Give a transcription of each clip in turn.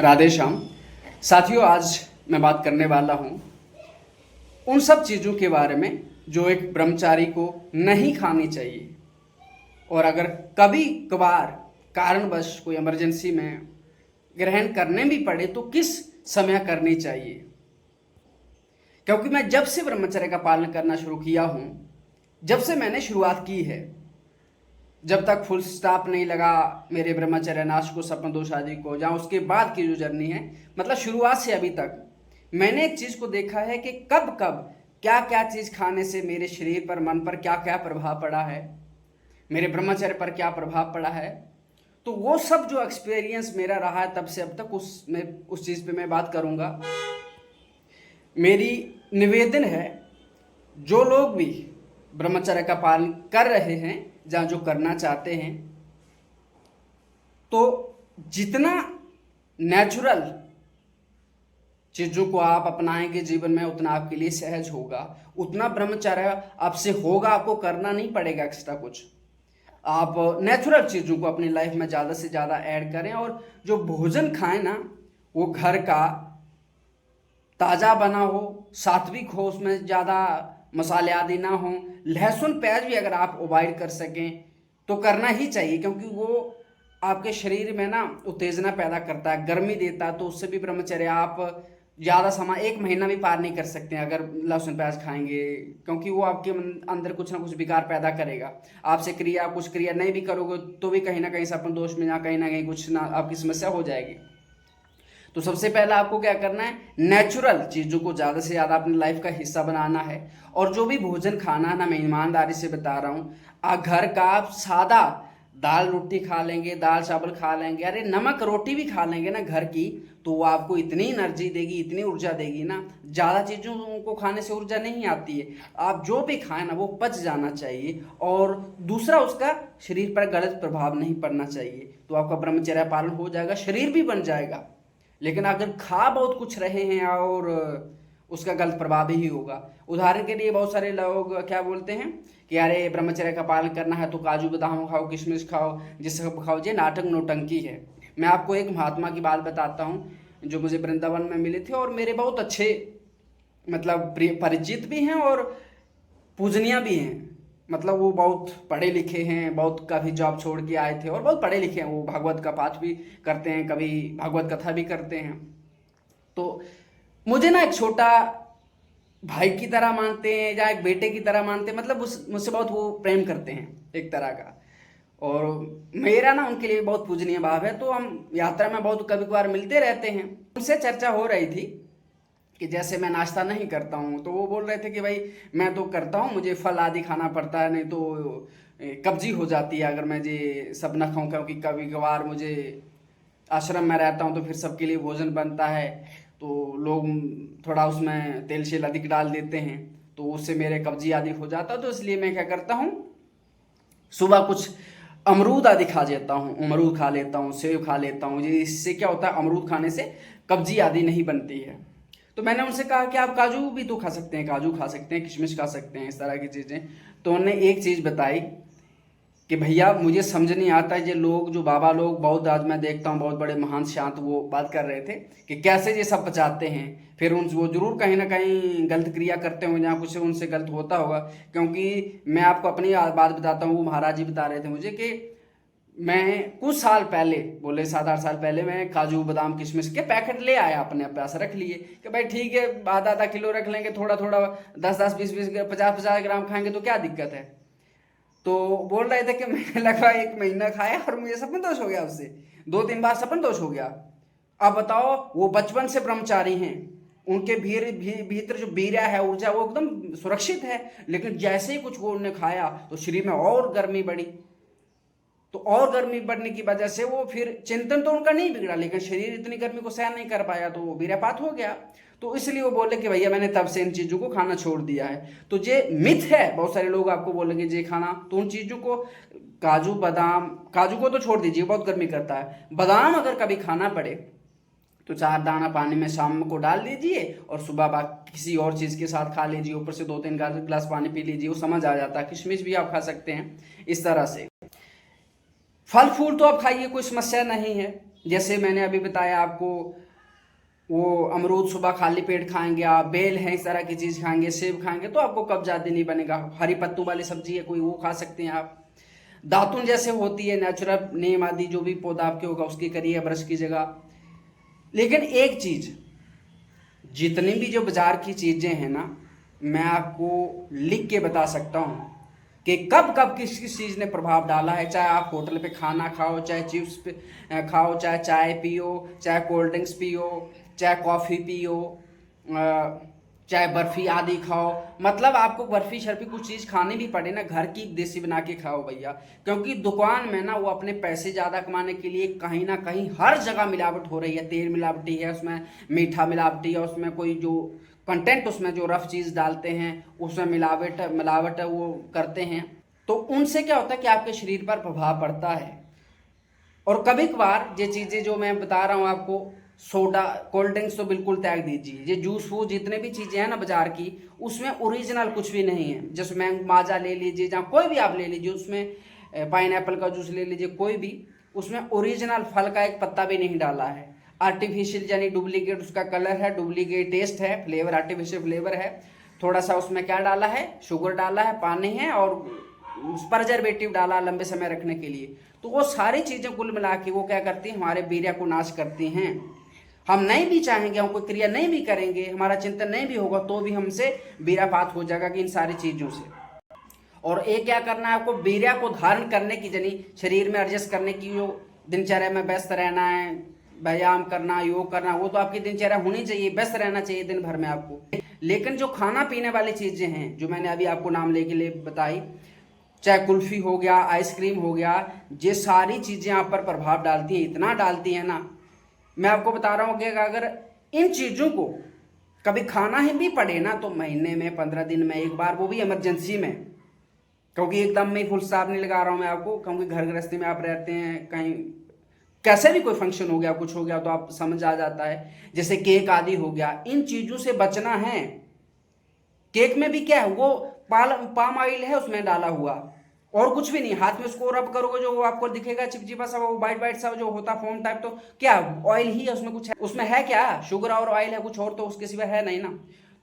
राधे श्याम। साथियों, आज मैं बात करने वाला हूँ उन सब चीज़ों के बारे में जो एक ब्रह्मचारी को नहीं खानी चाहिए, और अगर कभी कभार कारणवश कोई इमरजेंसी में ग्रहण करने भी पड़े तो किस समय करनी चाहिए। क्योंकि मैं जब से ब्रह्मचर्य का पालन करना शुरू किया हूँ, जब से मैंने शुरुआत की है, जब तक फुल स्टॉप नहीं लगा मेरे ब्रह्मचर्य नाश को, सपन दोष आदि को, जहाँ उसके बाद की जो जर्नी है, मतलब शुरुआत से अभी तक मैंने एक चीज़ को देखा है कि कब कब क्या क्या चीज़ खाने से मेरे शरीर पर, मन पर क्या क्या प्रभाव पड़ा है, मेरे ब्रह्मचर्य पर क्या प्रभाव पड़ा है। तो वो सब जो एक्सपीरियंस मेरा रहा है तब से अब तक, उस चीज़ पे मैं बात करूँगा। मेरी निवेदन है, जो लोग भी ब्रह्मचर्य का पालन कर रहे हैं, जहाँ जो करना चाहते हैं, तो जितना नेचुरल चीज़ों को आप अपनाएंगे जीवन में, उतना आपके लिए सहज होगा, उतना ब्रह्मचर्य आपसे होगा। आपको करना नहीं पड़ेगा एक्स्ट्रा कुछ। आप नेचुरल चीज़ों को अपनी लाइफ में ज़्यादा से ज़्यादा ऐड करें, और जो भोजन खाएं ना, वो घर का ताज़ा बना हो, सात्विक हो, उसमें ज़्यादा मसाले आदि ना हो। लहसुन प्याज भी अगर आप अवॉइड कर सकें तो करना ही चाहिए, क्योंकि वो आपके शरीर में ना उत्तेजना पैदा करता है, गर्मी देता है। तो उससे भी ब्रह्मचर्य आप ज़्यादा समय, 1 महीना भी पार नहीं कर सकते हैं अगर लहसुन प्याज खाएंगे, क्योंकि वो आपके अंदर कुछ ना कुछ विकार पैदा करेगा। आपसे कुछ क्रिया नहीं भी करोगे तो भी कहीं ना कहीं सपन दोष में, कहीं ना कहीं कुछ ना आपकी समस्या हो जाएगी। तो सबसे पहला आपको क्या करना है, नेचुरल चीज़ों को ज़्यादा से ज़्यादा अपनी लाइफ का हिस्सा बनाना है। और जो भी भोजन खाना है ना, मैं ईमानदारी से बता रहा हूँ, घर का आप सादा दाल रोटी खा लेंगे, दाल चावल खा लेंगे, अरे नमक रोटी भी खा लेंगे ना घर की, तो वो आपको इतनी एनर्जी देगी, इतनी ऊर्जा देगी ना। ज़्यादा चीज़ों को खाने से ऊर्जा नहीं आती है। आप जो भी खाएं ना, वो पच जाना चाहिए, और दूसरा उसका शरीर पर गलत प्रभाव नहीं पड़ना चाहिए। तो आपका ब्रह्मचर्य पालन हो जाएगा, शरीर भी बन जाएगा। लेकिन अगर खा बहुत कुछ रहे हैं और उसका गलत प्रभाव ही होगा। उदाहरण के लिए बहुत सारे लोग क्या बोलते हैं कि अरे ब्रह्मचर्य का पालन करना है तो काजू बादाम खाओ, किशमिश खाओ, ये सब खाओ। ये नाटक नौटंकी है। मैं आपको एक महात्मा की बात बताता हूँ जो मुझे वृंदावन में मिले थे, और मेरे बहुत अच्छे मतलब परिचित भी हैं और पूजनीय भी हैं। मतलब वो बहुत पढ़े लिखे हैं, बहुत काफ़ी जॉब छोड़ के आए थे और बहुत पढ़े लिखे हैं। वो भागवत का पाठ भी करते हैं, कभी भागवत कथा भी करते हैं। तो मुझे ना एक छोटा भाई की तरह मानते हैं, या एक बेटे की तरह मानते हैं। मतलब मुझसे बहुत वो प्रेम करते हैं एक तरह का, और मेरा ना उनके लिए बहुत पूजनीय भाव है। तो हम यात्रा में बहुत कभी कभार मिलते रहते हैं। उनसे चर्चा हो रही थी कि जैसे मैं नाश्ता नहीं करता हूँ, तो वो बोल रहे थे कि भाई मैं तो करता हूँ, मुझे फल आदि खाना पड़ता है, नहीं तो कब्जी हो जाती है अगर मैं ये सब ना खाऊं। क्योंकि कभी कभार मुझे आश्रम में रहता हूँ तो फिर सबके लिए भोजन बनता है, तो लोग थोड़ा उसमें तेल शेल अधिक डाल देते हैं, तो उससे मेरे कब्जी आदि हो जाता है। तो इसलिए मैं क्या करता हूँ, सुबह कुछ अमरूद आदि खा लेता हूँ, अमरूद खा लेता हूँ, सेब खा लेता हूँ। ये इससे क्या होता है, अमरूद खाने से कब्जी आदि नहीं बनती है। तो मैंने उनसे कहा कि आप काजू भी तो खा सकते हैं, काजू खा सकते हैं, किशमिश खा सकते हैं, इस तरह की चीज़ें। तो उन्होंने एक चीज़ बताई कि भैया मुझे समझ नहीं आता है, ये लोग जो बाबा लोग बहुत, आज मैं देखता हूँ बहुत बड़े महान शांत, वो बात कर रहे थे कि कैसे ये सब पचाते हैं। फिर वो जरूर कहीं ना कहीं गलत क्रिया करते होंगे, जहाँ कुछ उनसे गलत होता होगा। क्योंकि मैं आपको अपनी बात बताता हूँ, वो महाराज जी बता रहे थे मुझे कि मैं कुछ साल पहले, बोले 7-8 साल पहले, मैं काजू बादाम किशमिश के पैकेट ले आया, अपने पास रख लिए कि भाई ठीक है, आधा किलो रख लेंगे, थोड़ा थोड़ा 10-10, 20-20, 50-50 ग्राम खाएंगे तो क्या दिक्कत है। तो बोल रहे थे कि मैंने लगा 1 महीना खाया और मुझे सपन दोष हो गया, उससे 2-3 बार सपन दोष हो गया। अब बताओ, वो बचपन से ब्रह्मचारी हैं, उनके भीतर जो बीरा है, ऊर्जा, वो एकदम सुरक्षित है। लेकिन जैसे ही कुछ वो उन्होंने खाया तो शरीर में और गर्मी बढ़ी। तो और गर्मी बढ़ने की वजह से वो फिर, चिंतन तो उनका नहीं बिगड़ा, लेकिन शरीर इतनी गर्मी को सहन नहीं कर पाया, तो वो वीर्यपात हो गया। तो इसलिए वो बोले कि भैया मैंने तब से इन चीज़ों को खाना छोड़ दिया है। तो ये मिथ है, बहुत सारे लोग आपको बोलेंगे ये खाना, तो उन चीज़ों को, काजू बादाम, काजू को तो छोड़ दीजिए, बहुत गर्मी करता है। बादाम अगर कभी खाना पड़े तो 4 दाना पानी में शाम को डाल दीजिए, और सुबह किसी और चीज़ के साथ खा लीजिए, ऊपर से 2-3 गिलास पानी पी लीजिए, वो समझ आ जाता है। किशमिश भी आप खा सकते हैं इस तरह से। फल फूल तो आप खाइए, कोई समस्या नहीं है। जैसे मैंने अभी बताया आपको, वो अमरूद सुबह खाली पेट खाएंगे आप, बेल है, इस तरह की चीज़ खाएंगे, सेब खाएंगे तो आपको कब्ज आदि नहीं बनेगा। हरी पत्तों वाली सब्जी है कोई, वो खा सकते हैं आप। दातुन जैसे होती है नेचुरल, नीम आदि जो भी पौधा आपके होगा उसकी करिए ब्रश की जगह। लेकिन एक चीज़, जितनी भी जो बाजार की चीज़ें हैं ना, मैं आपको लिख के बता सकता हूँ कि कब कब किस किस चीज़ ने प्रभाव डाला है। चाहे आप होटल पे खाना खाओ, चाहे चिप्स पे खाओ, चाहे चाय पियो, चाहे कोल्ड ड्रिंक्स पियो, चाहे कॉफ़ी पियो, चाहे बर्फ़ी आदि खाओ, मतलब आपको बर्फ़ी शर्फ़ी कुछ चीज़ खानी भी पड़े ना, घर की देसी बना के खाओ भैया। क्योंकि दुकान में ना वो अपने पैसे ज़्यादा कमाने के लिए कहीं ना कहीं हर जगह मिलावट हो रही है। तेल मिलावटी है उसमें, मीठा मिलावटी है उसमें, कोई जो कंटेंट उसमें जो रफ चीज़ डालते हैं उसमें मिलावट मिलावट वो करते हैं। तो उनसे क्या होता है कि आपके शरीर पर प्रभाव पड़ता है। और कभी कभार ये चीज़ें जो मैं बता रहा हूँ आपको, सोडा कोल्ड ड्रिंक्स तो बिल्कुल त्याग दीजिए। ये जूस वूस जितने भी चीज़ें हैं ना बाजार की, उसमें ओरिजिनल कुछ भी नहीं है। जैसे मैंगो माजा ले लीजिए, जहाँ कोई भी आप ले लीजिए, उसमें पाइन एप्पल का जूस ले लीजिए, कोई भी, उसमें ओरिजिनल फल का एक पत्ता भी नहीं डाला है। आर्टिफिशियल यानी डुप्लीकेट उसका कलर है, डुप्लीकेट टेस्ट है, फ्लेवर आर्टिफिशियल फ्लेवर है। थोड़ा सा उसमें क्या डाला है, शुगर डाला है, पानी है और प्रिजर्वेटिव डाला लंबे समय रखने के लिए। तो वो सारी चीज़ें कुल मिला के वो क्या करती हैं, हमारे वीर्य को नाश करती हैं। हम नहीं भी चाहेंगे, हम कोई क्रिया नहीं भी करेंगे, हमारा चिंतन नहीं भी होगा, तो भी हमसे वीर्यपात हो जाएगा कि इन सारी चीज़ों से। और एक क्या करना है आपको, वीर्य को धारण करने की, जनी शरीर में एडजस्ट करने की, जो दिनचर्या में व्यस्त रहना है, व्यायाम करना, योग करना, वो तो आपकी दिनचर्या होनी चाहिए, व्यस्त रहना चाहिए दिन भर में आपको। लेकिन जो खाना पीने वाली चीज़ें हैं, जो मैंने अभी आपको नाम लेके लिए बताई, चाहे कुल्फ़ी हो गया, आइसक्रीम हो गया, ये सारी चीज़ें आप पर प्रभाव डालती हैं, इतना डालती हैं ना। मैं आपको बता रहा हूँ कि अगर इन चीज़ों को कभी खाना ही भी पड़े ना, तो महीने में 15 दिन में एक बार, वो भी इमरजेंसी में, क्योंकि एकदम में फुल स्टॉप नहीं लगा रहा हूँ मैं आपको, क्योंकि घर गृहस्थी में आप रहते हैं, कहीं कैसे भी कोई फंक्शन हो गया, कुछ हो गया तो आप समझ आ जाता है। जैसे केक आदि हो गया, इन चीज़ों से बचना है। केक में भी क्या है, वो पाम ऑयल है उसमें डाला हुआ, और कुछ भी नहीं। हाथ में उसको रब करोगे जो वो आपको दिखेगा चिपचिपा सा, वो वाइट वाइट सा जो होता फोम टाइप, तो क्या ऑयल ही है उसमें, कुछ है उसमें, है क्या, शुगर और ऑयल है, कुछ और तो उसके सिवा है नहीं ना।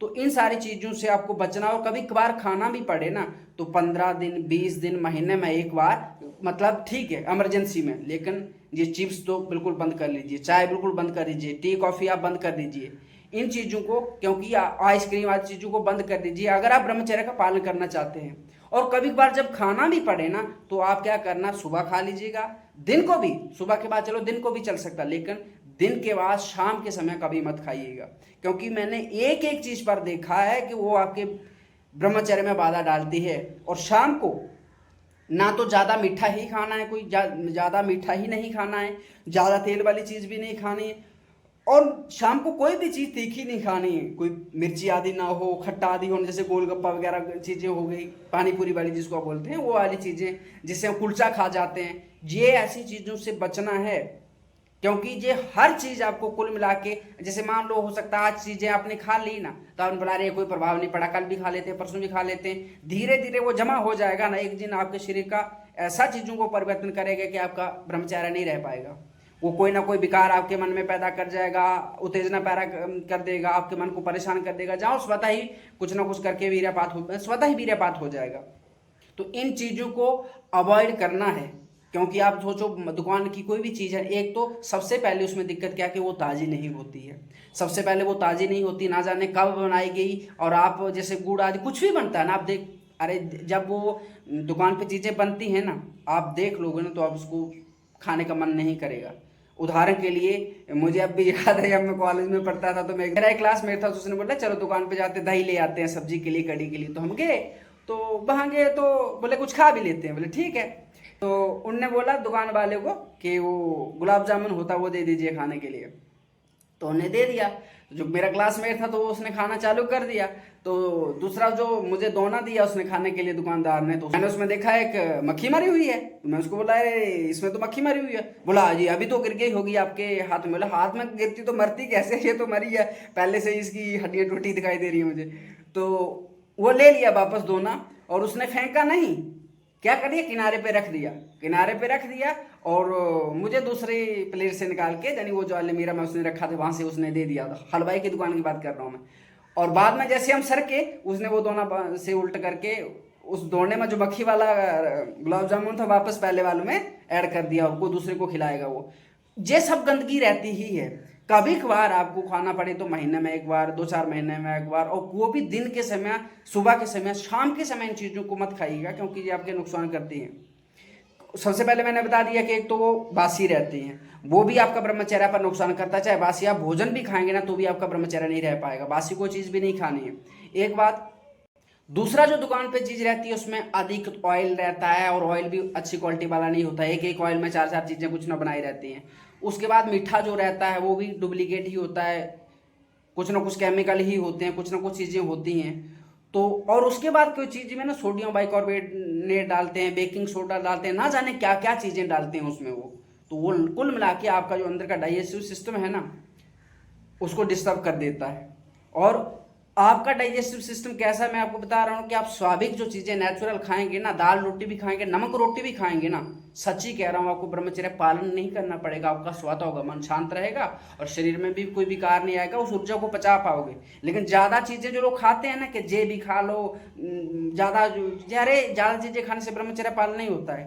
तो इन सारी चीज़ों से आपको बचना। और कभी कभार खाना भी पड़े ना, तो 15 दिन 20 दिन महीने में एक बार, मतलब ठीक है इमरजेंसी में। लेकिन ये चिप्स तो बिल्कुल बंद कर लीजिए, चाय बिल्कुल बंद कर दीजिए, टी कॉफ़ी आप बंद कर दीजिए, इन चीज़ों को, क्योंकि आइसक्रीम आदि चीज़ों को बंद कर दीजिए अगर आप ब्रह्मचर्य का पालन करना चाहते हैं। और कभी कभार जब खाना भी पड़े ना, तो आप क्या करना, सुबह खा लीजिएगा, दिन को भी, सुबह के बाद चलो दिन को भी चल सकता, लेकिन दिन के बाद शाम के समय कभी मत खाइएगा। क्योंकि मैंने एक एक चीज़ पर देखा है कि वो आपके ब्रह्मचर्य में बाधा डालती है। और शाम को ना तो ज़्यादा मीठा ही खाना है, कोई ज़्यादा मीठा ही नहीं खाना है, ज़्यादा तेल वाली चीज़ भी नहीं खानी है, और शाम को कोई भी चीज़ तीखी नहीं खानी है, कोई मिर्ची आदि ना हो, खट्टा आदि हो, जैसे गोलगप्पा वगैरह चीज़ें हो गई, पानी पूरी वाली जिसको आप बोलते हैं, वो वाली चीज़ें जिससे हम कुलचा खा जाते हैं, ये ऐसी चीज़ों से बचना है। क्योंकि ये हर चीज़ आपको कुल मिला के, जैसे मान लो हो सकता है आज चीज़ें आपने खा ली ना, तो आपने बोला अरे कोई प्रभाव नहीं पड़ा, कल भी खा लेते हैं, परसों भी खा लेते हैं, धीरे धीरे वो जमा हो जाएगा ना, एक दिन आपके शरीर का ऐसा चीज़ों को परिवर्तन करेगा कि आपका ब्रह्मचार्य नहीं रह पाएगा। वो कोई ना कोई विकार आपके मन में पैदा कर जाएगा, उत्तेजना पैदा कर देगा, आपके मन को परेशान कर देगा, जहाँ स्वतः ही कुछ ना कुछ करके स्वतः ही वीर्यपात हो जाएगा। तो इन चीज़ों को अवॉइड करना है। क्योंकि आप सोचो दुकान की कोई भी चीज़ है, एक तो सबसे पहले उसमें दिक्कत क्या कि वो ताज़ी नहीं होती है। सबसे पहले वो ताज़ी नहीं होती, ना जाने कब बनाई गई। और आप जैसे गुड़ आदि कुछ भी बनता है ना, आप देख, अरे जब वो दुकान पे चीज़ें बनती हैं ना, आप देख लोगे ना, तो आप उसको खाने का मन नहीं करेगा। उदाहरण के लिए मुझे अब भी याद है, जब मैं कॉलेज में पढ़ता था, तो मेरा एक क्लासमेट था, तो उसने बोला चलो दुकान पे जाते, दही ले आते हैं सब्जी के लिए, कड़ी के लिए। तो हम गए, तो वहाँ गए तो बोले कुछ खा भी लेते हैं, बोले ठीक है। तो उनने बोला दुकान वाले को कि वो गुलाब जामुन होता वो दे दीजिए खाने के लिए, तो उन्हें दे दिया। जो मेरा क्लासमेट था तो उसने खाना चालू कर दिया। तो दूसरा जो मुझे दोना दिया उसने खाने के लिए दुकानदार ने, तो मैंने उसमें देखा एक मक्खी मरी हुई है। तो मैं उसको बोला अरे इसमें तो मक्खी मरी हुई है। बोला जी अभी तो गिर गई होगी आपके हाथ में। बोला हाथ में गिरती तो मरती कैसे, ये तो मरी है, पहले से इसकी हड्डियाँ टूटी दिखाई दे रही है मुझे। तो वो ले लिया वापस दोना, और उसने फेंका नहीं, क्या कर दिया, किनारे पे रख दिया, किनारे पे रख दिया। और मुझे दूसरी प्लेट से निकाल के, यानी वो जो अलमीरा में उसने रखा था वहां से उसने दे दिया था। हलवाई की दुकान की बात कर रहा हूँ मैं। और बाद में जैसे हम सर के, उसने वो दोना से उल्ट करके उस दोने में जो मक्खी वाला गुलाब जामुन था वापस पहले वालों में ऐड कर दिया, और कोई दूसरे को खिलाएगा वो। ये सब गंदगी रहती ही है। कभी कभार आपको खाना पड़े तो महीने में एक बार, 2-4 महीने में एक बार, और वो भी दिन के समय, सुबह के समय, शाम के समय इन चीज़ों को मत खाइएगा, क्योंकि ये आपके नुकसान करती हैं। सबसे पहले मैंने बता दिया कि एक तो वो बासी रहती हैं, वो भी आपका ब्रह्मचर्य पर नुकसान करता है। चाहे बासी आप भोजन भी खाएंगे ना तो भी आपका ब्रह्मचर्य नहीं रह पाएगा, बासी कोई चीज़ भी नहीं खानी है, एक बात। दूसरा जो दुकान पे चीज रहती है उसमें अधिक ऑयल रहता है, और ऑयल भी अच्छी क्वालिटी वाला नहीं होता है, एक एक ऑयल में 4-4 चीजें कुछ ना बनाई रहती हैं। उसके बाद मीठा जो रहता है वो भी डुप्लीकेट ही होता है, कुछ ना कुछ केमिकल ही होते हैं, कुछ ना कुछ चीजें होती हैं। तो और उसके बाद कोई चीज में ना सोडियम बाइकार्बोनेट डालते हैं, बेकिंग सोडा डालते हैं, ना जाने क्या क्या चीजें डालते हैं उसमें वो। तो वो कुल मिला के आपका जो अंदर का डाइजेस्टिव सिस्टम है ना उसको डिस्टर्ब कर देता है। और आपका डाइजेस्टिव सिस्टम कैसा है मैं आपको बता रहा हूँ कि आप स्वाभाविक जो चीज़ें नेचुरल खाएंगे ना, दाल रोटी भी खाएंगे, नमक रोटी भी खाएंगे ना, सच्ची कह रहा हूँ आपको ब्रह्मचर्य पालन नहीं करना पड़ेगा, आपका स्वाद होगा, मन शांत रहेगा, और शरीर में भी कोई विकार नहीं आएगा, उस ऊर्जा को पचा पाओगे। लेकिन ज़्यादा चीज़ें जो लोग खाते हैं ना कि जे भी खा लो, ज़्यादा, अरे ज़्यादा चीज़ें खाने से ब्रह्मचर्य पालन नहीं होता है,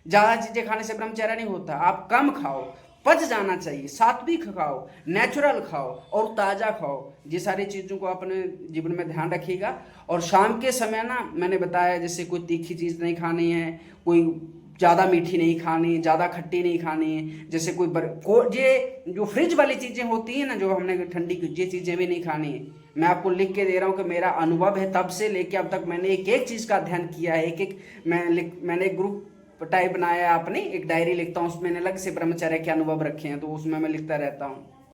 ज़्यादा चीज़ें खाने से ब्रह्मचर्य नहीं होता। आप कम खाओ, पच जाना चाहिए, सात्विक खाओ, नेचुरल खाओ और ताज़ा खाओ। ये सारी चीज़ों को अपने जीवन में ध्यान रखिएगा। और शाम के समय ना मैंने बताया जैसे कोई तीखी चीज़ नहीं खानी है, कोई ज़्यादा मीठी नहीं खानी, ज़्यादा खट्टी नहीं खानी है, जैसे ये जो फ्रिज वाली चीज़ें होती हैं ना जो हमने ठंडी की, ये चीज़ें भी नहीं खानी है। मैं आपको लिख के दे रहा हूँ कि मेरा अनुभव है, तब से लेके अब तक मैंने एक एक चीज़ का अध्ययन किया है। एक एक मैंने एक ग्रुप टाइप बनाया है, अपनी एक डायरी लिखता हूँ, उसमें मैंने अलग से ब्रह्मचर्य के अनुभव रखे हैं, तो उसमें मैं लिखता रहता हूँ।